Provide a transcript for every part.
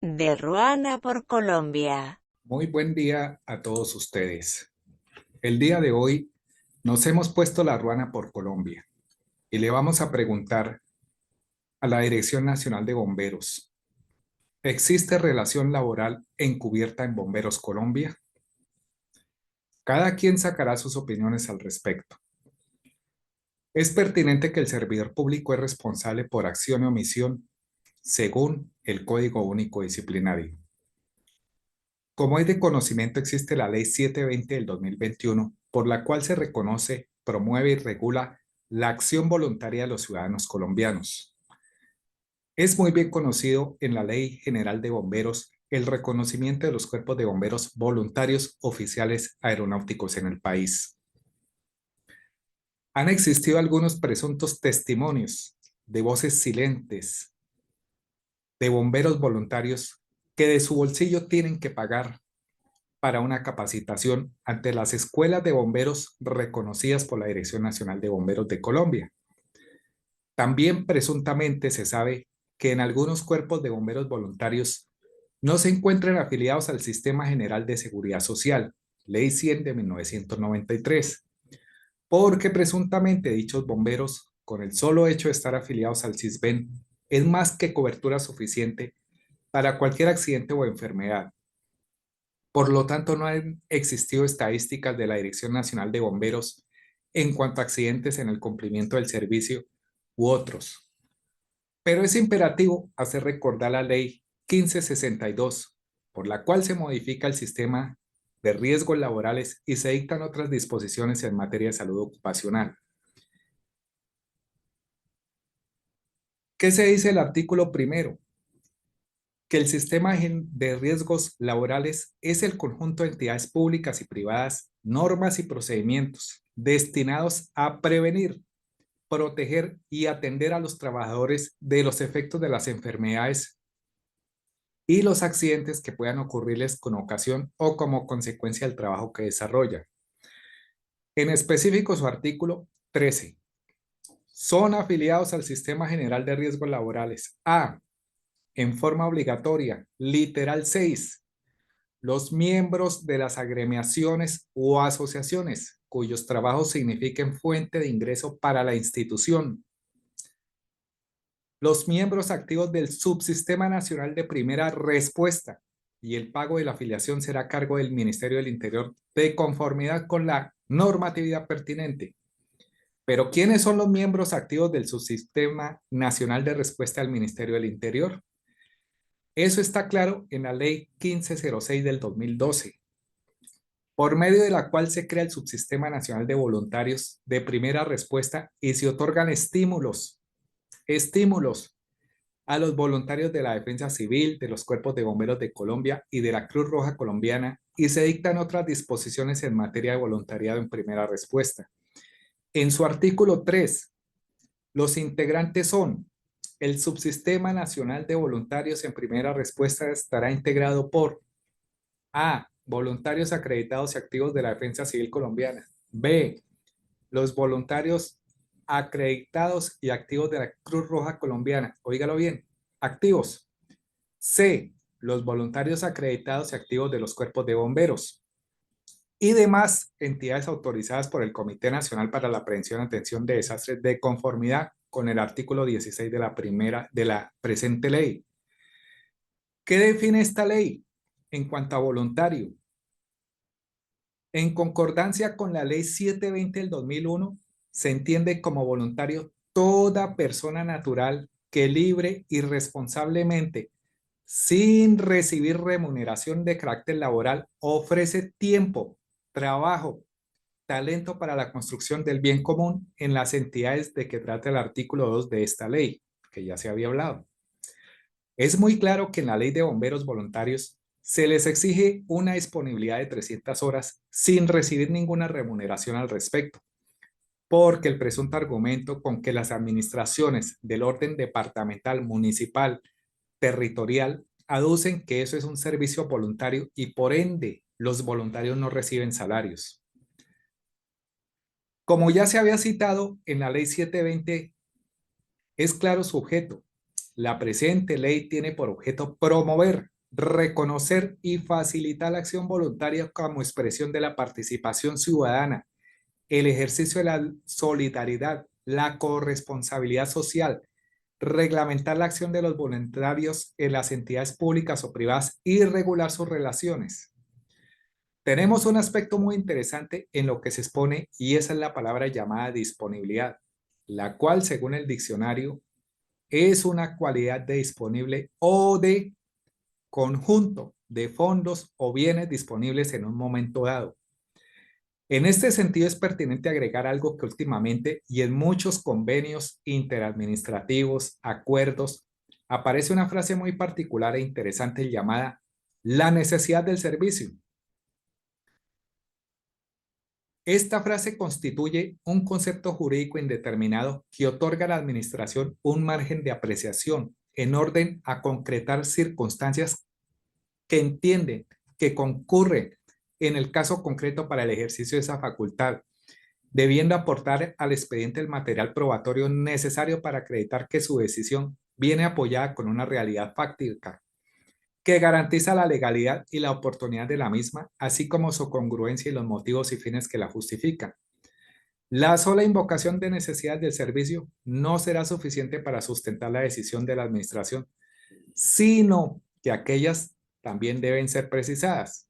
De Ruana por Colombia. Muy buen día a todos ustedes. El día de hoy nos hemos puesto la ruana por Colombia y le vamos a preguntar a la Dirección Nacional de Bomberos, ¿existe relación laboral encubierta en Bomberos Colombia? Cada quien sacará sus opiniones al respecto. Es pertinente que el servidor público es responsable por acción y omisión según el Código Único Disciplinario. Como es de conocimiento, existe la Ley 720 del 2021, por la cual se reconoce, promueve y regula la acción voluntaria de los ciudadanos colombianos. Es muy bien conocido en la Ley General de Bomberos el reconocimiento de los cuerpos de bomberos voluntarios oficiales aeronáuticos en el país. Han existido algunos presuntos testimonios de voces silentes de bomberos voluntarios que de su bolsillo tienen que pagar para una capacitación ante las escuelas de bomberos reconocidas por la Dirección Nacional de Bomberos de Colombia. También presuntamente se sabe que en algunos cuerpos de bomberos voluntarios no se encuentran afiliados al Sistema General de Seguridad Social, Ley 100 de 1993, porque presuntamente dichos bomberos, con el solo hecho de estar afiliados al CISBEN, es más que cobertura suficiente para cualquier accidente o enfermedad. Por lo tanto, no han existido estadísticas de la Dirección Nacional de Bomberos en cuanto a accidentes en el cumplimiento del servicio u otros. Pero es imperativo hacer recordar la Ley 1562, por la cual se modifica el sistema de riesgos laborales y se dictan otras disposiciones en materia de salud ocupacional. ¿Qué se dice el artículo primero? Que el sistema de riesgos laborales es el conjunto de entidades públicas y privadas, normas y procedimientos destinados a prevenir, proteger y atender a los trabajadores de los efectos de las enfermedades y los accidentes que puedan ocurrirles con ocasión o como consecuencia del trabajo que desarrollan. En específico, su artículo 13. Son afiliados al Sistema General de Riesgos Laborales. A. En forma obligatoria. Literal 6. Los miembros de las agremiaciones o asociaciones cuyos trabajos signifiquen fuente de ingreso para la institución. Los miembros activos del Subsistema Nacional de Primera Respuesta y el pago de la afiliación será a cargo del Ministerio del Interior de conformidad con la normatividad pertinente. Pero ¿quiénes son los miembros activos del Subsistema Nacional de Respuesta del Ministerio del Interior? Eso está claro en la Ley 1506 del 2012, por medio de la cual se crea el Subsistema Nacional de Voluntarios de Primera Respuesta y se otorgan estímulos a los voluntarios de la Defensa Civil, de los Cuerpos de Bomberos de Colombia y de la Cruz Roja Colombiana, y se dictan otras disposiciones en materia de voluntariado en primera respuesta. En su artículo 3, los integrantes son: el Subsistema Nacional de Voluntarios en primera respuesta estará integrado por A. Voluntarios acreditados y activos de la Defensa Civil colombiana. B. Los voluntarios acreditados y activos de la Cruz Roja colombiana. Óigalo bien, activos. C. Los voluntarios acreditados y activos de los cuerpos de bomberos y demás entidades autorizadas por el Comité Nacional para la Prevención y Atención de Desastres de conformidad con el artículo 16 de la presente ley. ¿Qué define esta ley en cuanto a voluntario? En concordancia con la Ley 720 del 2001, se entiende como voluntario toda persona natural que libre y responsablemente, sin recibir remuneración de carácter laboral, ofrece tiempo, trabajo, talento para la construcción del bien común en las entidades de que trata el artículo 2 de esta ley, que ya se había hablado. Es muy claro que en la ley de bomberos voluntarios se les exige una disponibilidad de 300 horas sin recibir ninguna remuneración al respecto, porque el presunto argumento con que las administraciones del orden departamental, municipal, territorial aducen que eso es un servicio voluntario y por ende los voluntarios no reciben salarios. Como ya se había citado en la ley 720, es claro su objeto, La presente ley tiene por objeto promover, reconocer y facilitar la acción voluntaria como expresión de la participación ciudadana, el ejercicio de la solidaridad, la corresponsabilidad social, reglamentar la acción de los voluntarios en las entidades públicas o privadas y regular sus relaciones. Tenemos un aspecto muy interesante en lo que se expone y esa es la palabra llamada disponibilidad, la cual, según el diccionario, es una cualidad de disponible o de conjunto de fondos o bienes disponibles en un momento dado. En este sentido es pertinente agregar algo que últimamente y en muchos convenios interadministrativos, acuerdos, aparece una frase muy particular e interesante llamada la necesidad del servicio. Esta frase constituye un concepto jurídico indeterminado que otorga a la administración un margen de apreciación en orden a concretar circunstancias que entienden que concurren en el caso concreto para el ejercicio de esa facultad, debiendo aportar al expediente el material probatorio necesario para acreditar que su decisión viene apoyada con una realidad fáctica que garantiza la legalidad y la oportunidad de la misma, así como su congruencia y los motivos y fines que la justifican. La sola invocación de necesidad del servicio no será suficiente para sustentar la decisión de la administración, sino que aquellas también deben ser precisadas.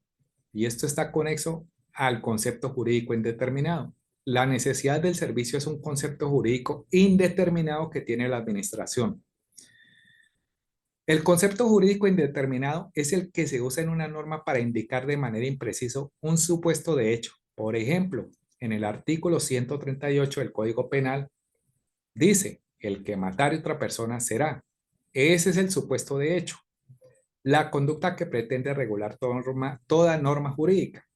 Y esto está conexo al concepto jurídico indeterminado. La necesidad del servicio es un concepto jurídico indeterminado que tiene la administración. El concepto jurídico indeterminado es el que se usa en una norma para indicar de manera imprecisa un supuesto de hecho. Por ejemplo, en el artículo 138 del Código Penal dice, el que matare a otra persona será. Ese es el supuesto de hecho, la conducta que pretende regular toda norma jurídica.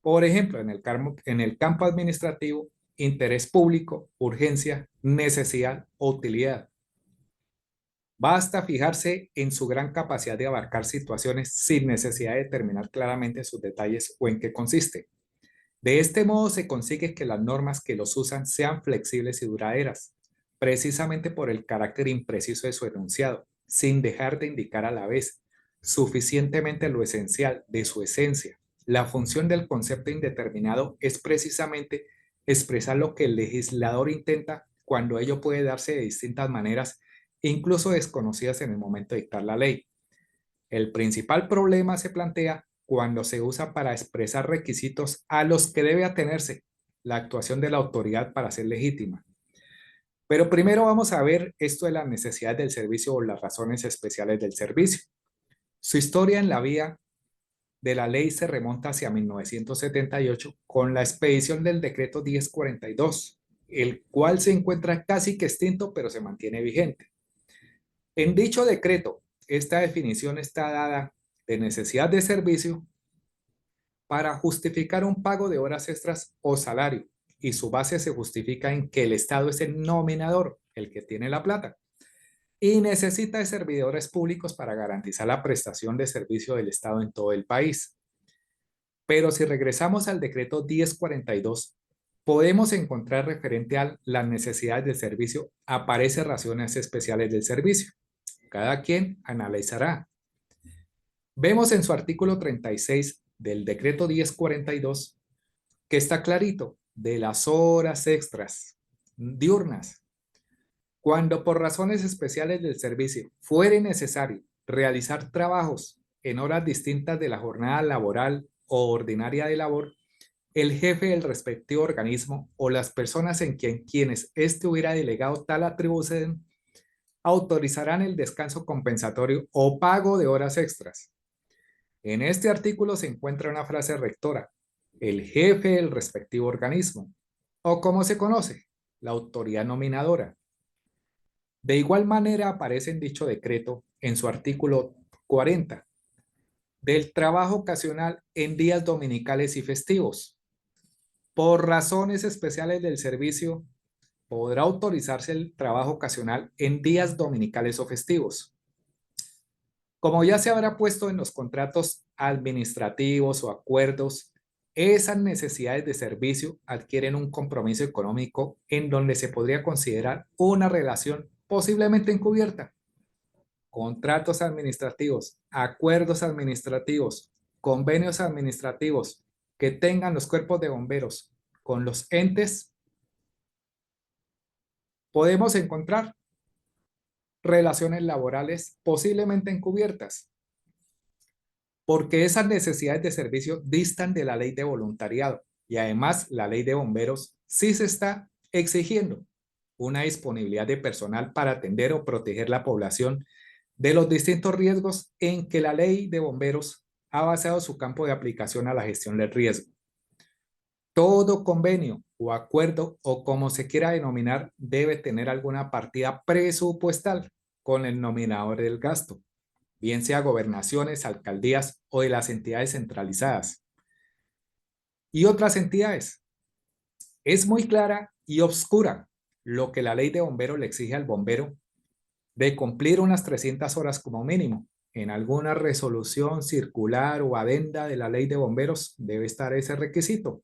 Por ejemplo, en el campo administrativo, interés público, urgencia, necesidad o utilidad. Basta fijarse en su gran capacidad de abarcar situaciones sin necesidad de determinar claramente sus detalles o en qué consiste. De este modo se consigue que las normas que los usan sean flexibles y duraderas, precisamente por el carácter impreciso de su enunciado, sin dejar de indicar a la vez suficientemente lo esencial de su esencia. La función del concepto indeterminado es precisamente expresar lo que el legislador intenta cuando ello puede darse de distintas maneras, incluso desconocidas en el momento de dictar la ley. El principal problema se plantea cuando se usa para expresar requisitos a los que debe atenerse la actuación de la autoridad para ser legítima. Pero primero vamos a ver esto de las necesidades del servicio o las razones especiales del servicio. Su historia en la vía de la ley se remonta hacia 1978 con la expedición del decreto 1042, el cual se encuentra casi que extinto pero se mantiene vigente. En dicho decreto, esta definición está dada de necesidad de servicio para justificar un pago de horas extras o salario, y su base se justifica en que el Estado es el nominador, el que tiene la plata, y necesita de servidores públicos para garantizar la prestación de servicio del Estado en todo el país. Pero si regresamos al decreto 1042, podemos encontrar referente a las necesidades del servicio, aparece razones especiales del servicio. Cada quien analizará. Vemos en su artículo 36 del decreto 1042 que está clarito de las horas extras diurnas. Cuando por razones especiales del servicio fuere necesario realizar trabajos en horas distintas de la jornada laboral o ordinaria de labor, el jefe del respectivo organismo o las personas en quienes éste hubiera delegado tal atribución autorizarán el descanso compensatorio o pago de horas extras. En este artículo se encuentra una frase rectora, el jefe del respectivo organismo, o como se conoce, la autoridad nominadora. De igual manera aparece en dicho decreto, en su artículo 40, del trabajo ocasional en días dominicales y festivos. Por razones especiales del servicio, podrá autorizarse el trabajo ocasional en días dominicales o festivos. Como ya se habrá puesto en los contratos administrativos o acuerdos, esas necesidades de servicio adquieren un compromiso económico en donde se podría considerar una relación posiblemente encubierta. contratos administrativos, acuerdos administrativos, convenios administrativos que tengan los cuerpos de bomberos con los entes, podemos encontrar relaciones laborales posiblemente encubiertas, porque esas necesidades de servicio distan de la ley de voluntariado y además la ley de bomberos sí se está exigiendo una disponibilidad de personal para atender o proteger la población de los distintos riesgos en que la ley de bomberos ha basado su campo de aplicación a la gestión del riesgo. Todo convenio o acuerdo o como se quiera denominar debe tener alguna partida presupuestal con el nominador del gasto, bien sea gobernaciones, alcaldías o de las entidades centralizadas. Y otras entidades. Es muy clara y obscura lo que la ley de bomberos le exige al bombero de cumplir unas 300 horas como mínimo. En alguna resolución circular o adenda de la ley de bomberos debe estar ese requisito,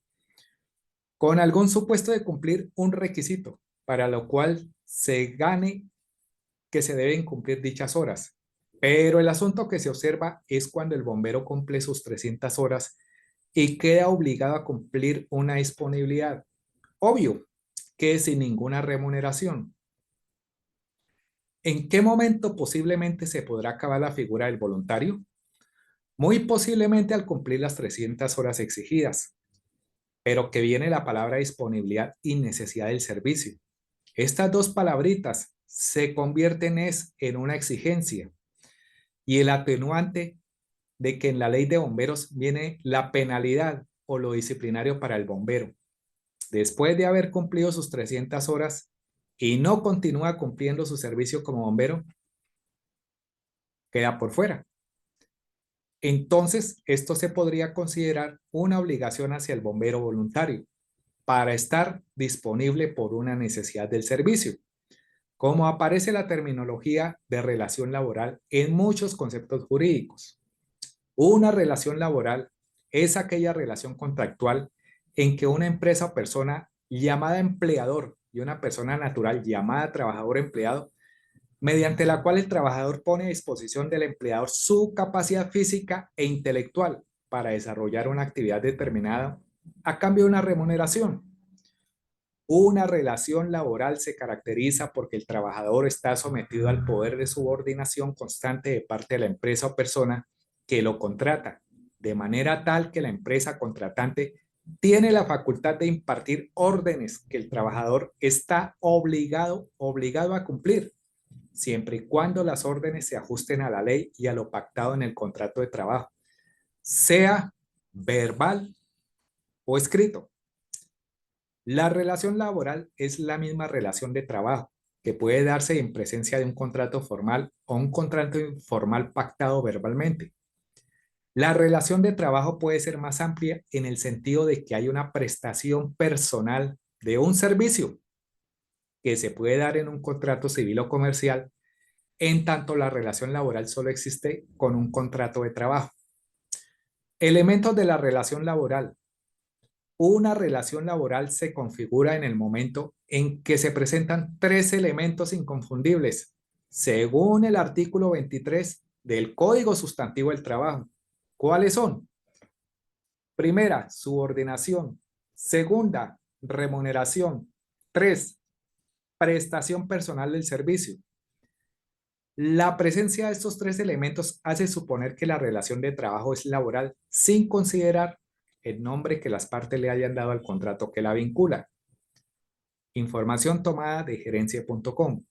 con algún supuesto de cumplir un requisito, para lo cual se gane que se deben cumplir dichas horas. Pero el asunto que se observa es cuando el bombero cumple sus 300 horas y queda obligado a cumplir una disponibilidad. Obvio que sin ninguna remuneración. ¿En qué momento posiblemente se podrá acabar la figura del voluntario? Muy posiblemente al cumplir las 300 horas exigidas, pero que viene la palabra disponibilidad y necesidad del servicio. Estas dos palabritas se convierten en una exigencia y el atenuante de que en la ley de bomberos viene la penalidad o lo disciplinario para el bombero. Después de haber cumplido sus 300 horas y no continúa cumpliendo su servicio como bombero, queda por fuera. Entonces, esto se podría considerar una obligación hacia el bombero voluntario para estar disponible por una necesidad del servicio, como aparece la terminología de relación laboral en muchos conceptos jurídicos. Una relación laboral es aquella relación contractual en que una empresa o persona llamada empleador y una persona natural llamada trabajador empleado, mediante la cual el trabajador pone a disposición del empleador su capacidad física e intelectual para desarrollar una actividad determinada a cambio de una remuneración. Una relación laboral se caracteriza porque el trabajador está sometido al poder de subordinación constante de parte de la empresa o persona que lo contrata, de manera tal que la empresa contratante tiene la facultad de impartir órdenes que el trabajador está obligado a cumplir, siempre y cuando las órdenes se ajusten a la ley y a lo pactado en el contrato de trabajo, sea verbal o escrito. La relación laboral es la misma relación de trabajo que puede darse en presencia de un contrato formal o un contrato informal pactado verbalmente. La relación de trabajo puede ser más amplia en el sentido de que hay una prestación personal de un servicio que se puede dar en un contrato civil o comercial, en tanto la relación laboral solo existe con un contrato de trabajo. Elementos de la relación laboral. Una relación laboral se configura en el momento en que se presentan tres elementos inconfundibles, según el artículo 23 del Código Sustantivo del Trabajo. ¿Cuáles son? Primera, subordinación. Segunda, remuneración. 3, prestación personal del servicio. La presencia de estos tres elementos hace suponer que la relación de trabajo es laboral sin considerar el nombre que las partes le hayan dado al contrato que la vincula. Información tomada de gerencia.com.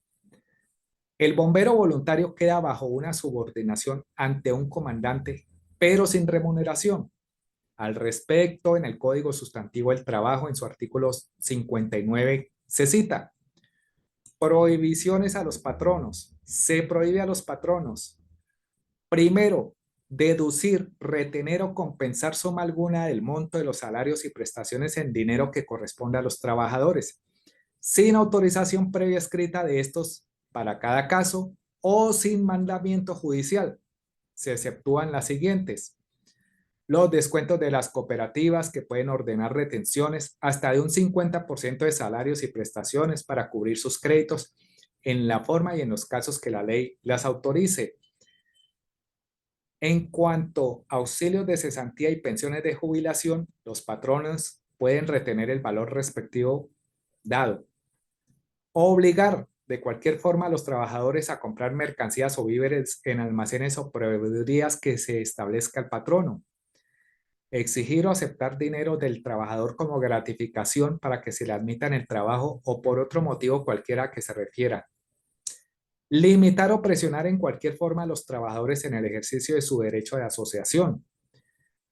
El bombero voluntario queda bajo una subordinación ante un comandante, pero sin remuneración. Al respecto, en el Código Sustantivo del Trabajo, en su artículo 59, se cita: prohibiciones a los patronos. Se prohíbe a los patronos: primero, deducir, retener o compensar suma alguna del monto de los salarios y prestaciones en dinero que corresponde a los trabajadores, sin autorización previa escrita de estos para cada caso o sin mandamiento judicial. Se exceptúan las siguientes: los descuentos de las cooperativas, que pueden ordenar retenciones hasta de un 50% de salarios y prestaciones para cubrir sus créditos en la forma y en los casos que la ley las autorice. En cuanto a auxilios de cesantía y pensiones de jubilación, los patronos pueden retener el valor respectivo dado. Obligar de cualquier forma a los trabajadores a comprar mercancías o víveres en almacenes o proveedurías que se establezca el patrono. Exigir o aceptar dinero del trabajador como gratificación para que se le admita en el trabajo o por otro motivo cualquiera que se refiera. Limitar o presionar en cualquier forma a los trabajadores en el ejercicio de su derecho de asociación.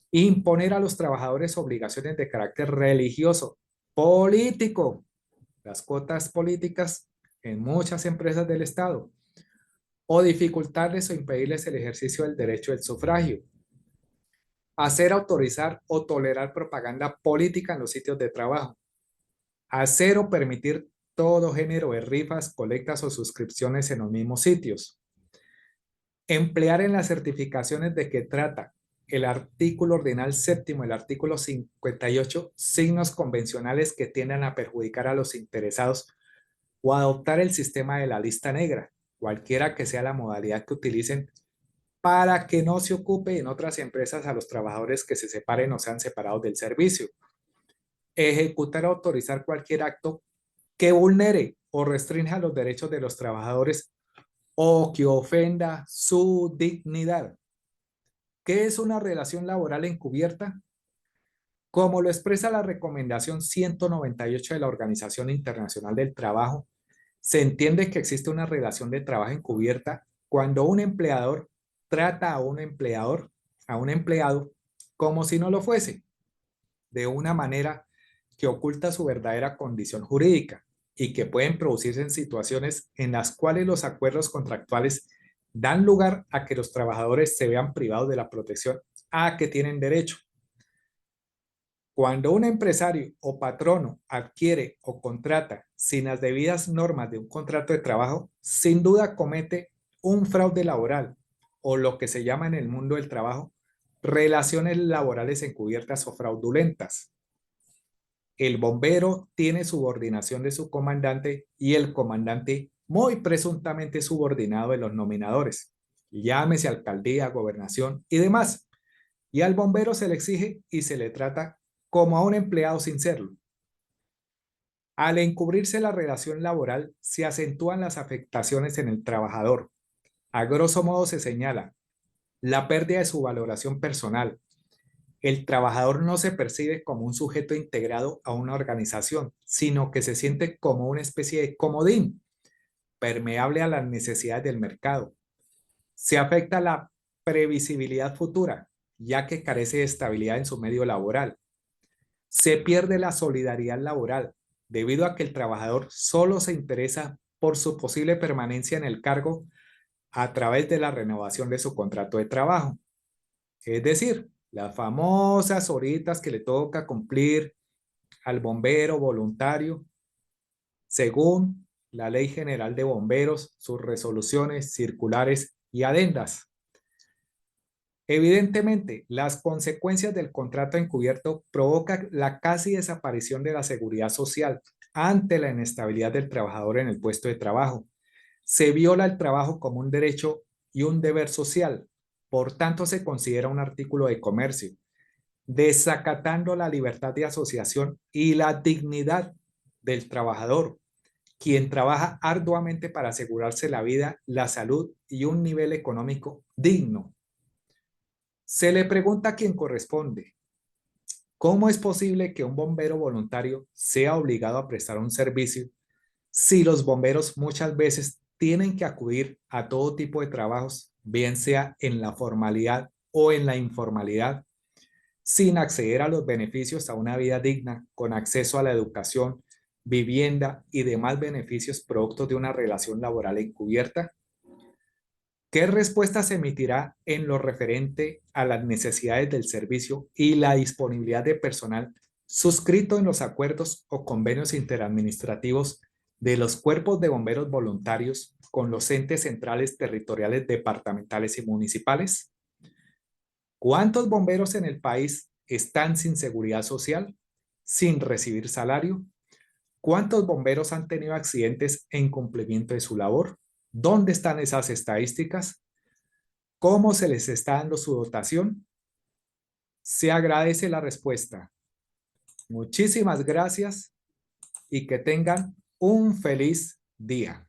Imponer a los trabajadores obligaciones de carácter religioso, político, las cuotas políticas en muchas empresas del Estado, o dificultarles o impedirles el ejercicio del derecho del sufragio. Hacer, autorizar o tolerar propaganda política en los sitios de trabajo. Hacer o permitir todo género de rifas, colectas o suscripciones en los mismos sitios. Emplear en las certificaciones de que trata el artículo ordinal séptimo, el artículo 58, signos convencionales que tiendan a perjudicar a los interesados o adoptar el sistema de la lista negra, cualquiera que sea la modalidad que utilicen, para que no se ocupe en otras empresas a los trabajadores que se separen o sean separados del servicio. Ejecutar o autorizar cualquier acto que vulnere o restrinja los derechos de los trabajadores o que ofenda su dignidad. ¿Qué es una relación laboral encubierta? Como lo expresa la recomendación 198 de la Organización Internacional del Trabajo, se entiende que existe una relación de trabajo encubierta cuando un empleador trata a un empleado, como si no lo fuese, de una manera que oculta su verdadera condición jurídica y que pueden producirse en situaciones en las cuales los acuerdos contractuales dan lugar a que los trabajadores se vean privados de la protección a que tienen derecho. Cuando un empresario o patrono adquiere o contrata sin las debidas normas de un contrato de trabajo, sin duda comete un fraude laboral o lo que se llama en el mundo del trabajo relaciones laborales encubiertas o fraudulentas. El bombero tiene subordinación de su comandante y el comandante muy presuntamente subordinado de los nominadores, llámese alcaldía, gobernación y demás. Y al bombero se le exige y se le trata como a un empleado sin serlo. Al encubrirse la relación laboral, se acentúan las afectaciones en el trabajador. A grosso modo se señala la pérdida de su valoración personal. El trabajador no se percibe como un sujeto integrado a una organización, sino que se siente como una especie de comodín, permeable a las necesidades del mercado. Se afecta la previsibilidad futura, ya que carece de estabilidad en su medio laboral. Se pierde la solidaridad laboral, debido a que el trabajador solo se interesa por su posible permanencia en el cargo a través de la renovación de su contrato de trabajo. Es decir, las famosas horitas que le toca cumplir al bombero voluntario, según la Ley General de Bomberos, sus resoluciones, circulares y adendas. Evidentemente, las consecuencias del contrato encubierto provocan la casi desaparición de la seguridad social ante la inestabilidad del trabajador en el puesto de trabajo. Se viola el trabajo como un derecho y un deber social, por tanto se considera un artículo de comercio, desacatando la libertad de asociación y la dignidad del trabajador, quien trabaja arduamente para asegurarse la vida, la salud y un nivel económico digno. Se le pregunta a quien corresponde, ¿cómo es posible que un bombero voluntario sea obligado a prestar un servicio si los bomberos muchas veces tienen que acudir a todo tipo de trabajos, bien sea en la formalidad o en la informalidad, sin acceder a los beneficios a una vida digna, con acceso a la educación, vivienda y demás beneficios productos de una relación laboral encubierta? ¿Qué respuesta se emitirá en lo referente a las necesidades del servicio y la disponibilidad de personal suscrito en los acuerdos o convenios interadministrativos de los cuerpos de bomberos voluntarios con los entes centrales territoriales departamentales y municipales? ¿Cuántos bomberos en el país están sin seguridad social, sin recibir salario? ¿Cuántos bomberos han tenido accidentes en cumplimiento de su labor? ¿Dónde están esas estadísticas? ¿Cómo se les está dando su dotación? Se agradece la respuesta. Muchísimas gracias y que tengan un feliz día.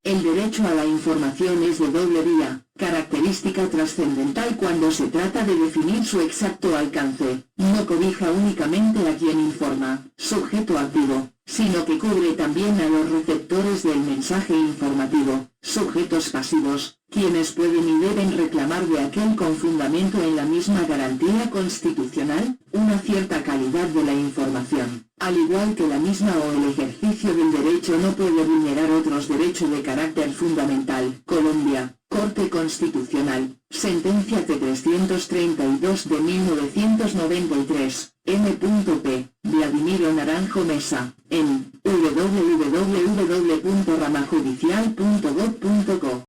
El derecho a la información es de doble vía, característica trascendental cuando se trata de definir su exacto alcance. No cobija únicamente a quien informa, sujeto activo, sino que cubre también a los receptores del mensaje informativo, sujetos pasivos, quienes pueden y deben reclamar de aquel con fundamento en la misma garantía constitucional, una cierta calidad de la información, al igual que la misma o el ejercicio del derecho no puede vulnerar otros derechos de carácter fundamental. Colombia, Corte Constitucional, Sentencia T-332 de 1993, M.P. Vladimiro Naranjo Mesa, en W.